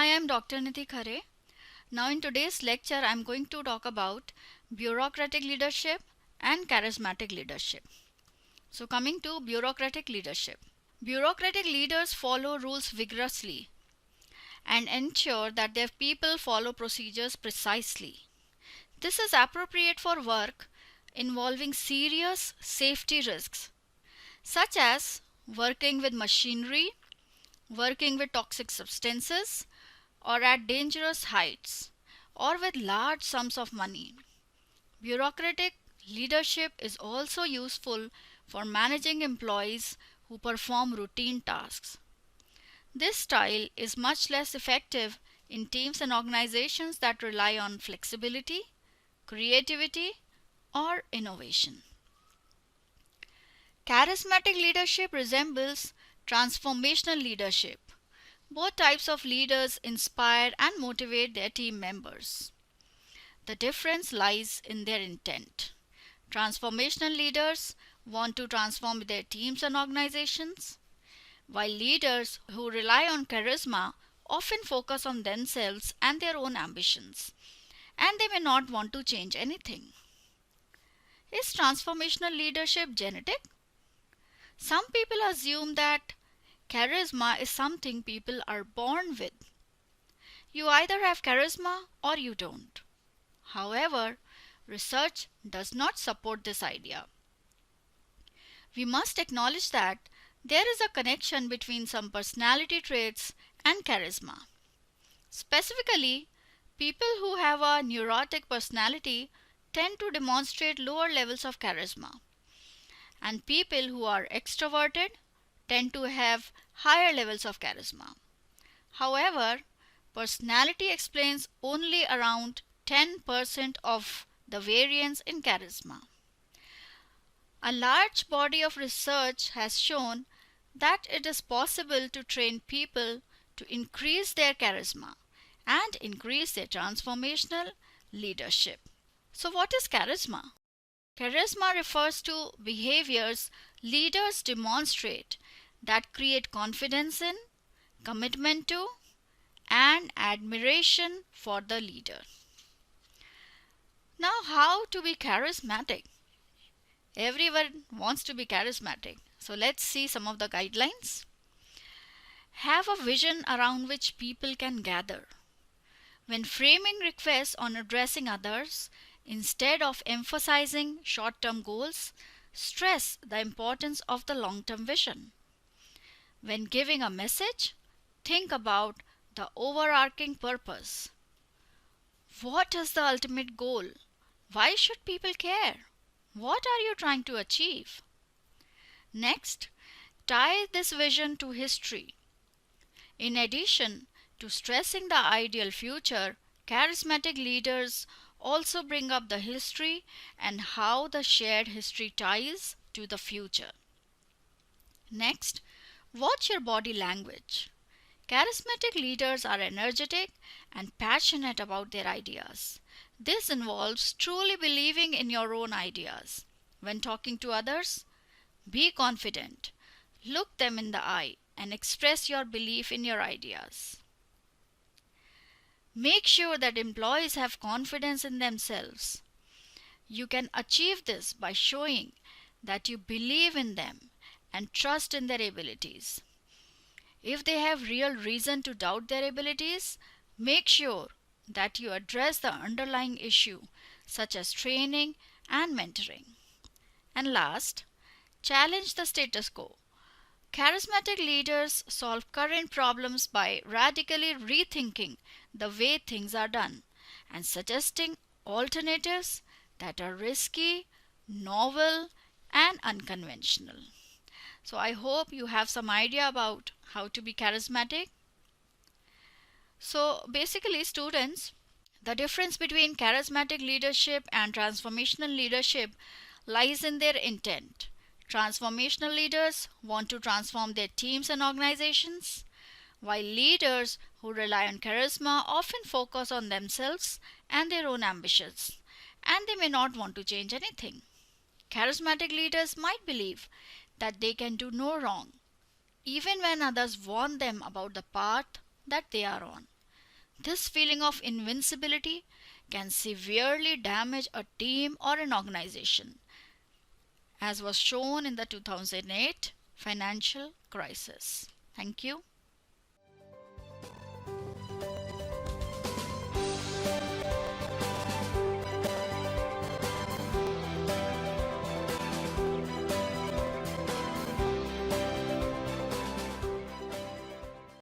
Hi, I'm Dr. Niti Khare. Now in today's lecture, I'm going to talk about bureaucratic leadership and charismatic leadership. So coming to bureaucratic leadership. Bureaucratic leaders follow rules vigorously and ensure that their people follow procedures precisely. This is appropriate for work involving serious safety risks, such as working with machinery, working with toxic substances, or at dangerous heights, or with large sums of money. Bureaucratic leadership is also useful for managing employees who perform routine tasks. This style is much less effective in teams and organizations that rely on flexibility, creativity, or innovation. Charismatic leadership resembles transformational leadership. Both types of leaders inspire and motivate their team members. The difference lies in their intent. Transformational leaders want to transform their teams and organizations, while leaders who rely on charisma often focus on themselves and their own ambitions, and they may not want to change anything. Is transformational leadership genetic? Some people assume that charisma is something people are born with. You either have charisma or you don't. However, research does not support this idea. We must acknowledge that there is a connection between some personality traits and charisma. Specifically, people who have a neurotic personality tend to demonstrate lower levels of charisma, and people who are extroverted tend to have higher levels of charisma. However, personality explains only around 10% of the variance in charisma. A large body of research has shown that it is possible to train people to increase their charisma and increase their transformational leadership. So what is charisma? Charisma refers to behaviors leaders demonstrate that create confidence in, commitment to, and admiration for the leader. Now, how to be charismatic? Everyone wants to be charismatic. So let's see some of the guidelines. Have a vision around which people can gather. When framing requests on addressing others, instead of emphasizing short-term goals, stress the importance of the long-term vision. When giving a message, think about the overarching purpose. What is the ultimate goal? Why should people care? What are you trying to achieve? Next, tie this vision to history. In addition to stressing the ideal future, charismatic leaders also bring up the history and how the shared history ties to the future. Next, watch your body language. Charismatic leaders are energetic and passionate about their ideas. This involves truly believing in your own ideas. When talking to others, be confident, look them in the eye, and express your belief in your ideas. Make sure that employees have confidence in themselves. You can achieve this by showing that you believe in them and trust in their abilities. If they have real reason to doubt their abilities, make sure that you address the underlying issue, such as training and mentoring. And last, challenge the status quo. Charismatic leaders solve current problems by radically rethinking the way things are done and suggesting alternatives that are risky, novel, and unconventional. So I hope you have some idea about how to be charismatic. So basically, students, the difference between charismatic leadership and transformational leadership lies in their intent. Transformational leaders want to transform their teams and organizations, while leaders who rely on charisma often focus on themselves and their own ambitions, and they may not want to change anything. Charismatic leaders might believe that they can do no wrong, even when others warn them about the path that they are on. This feeling of invincibility can severely damage a team or an organization, as was shown in the 2008 financial crisis. Thank you.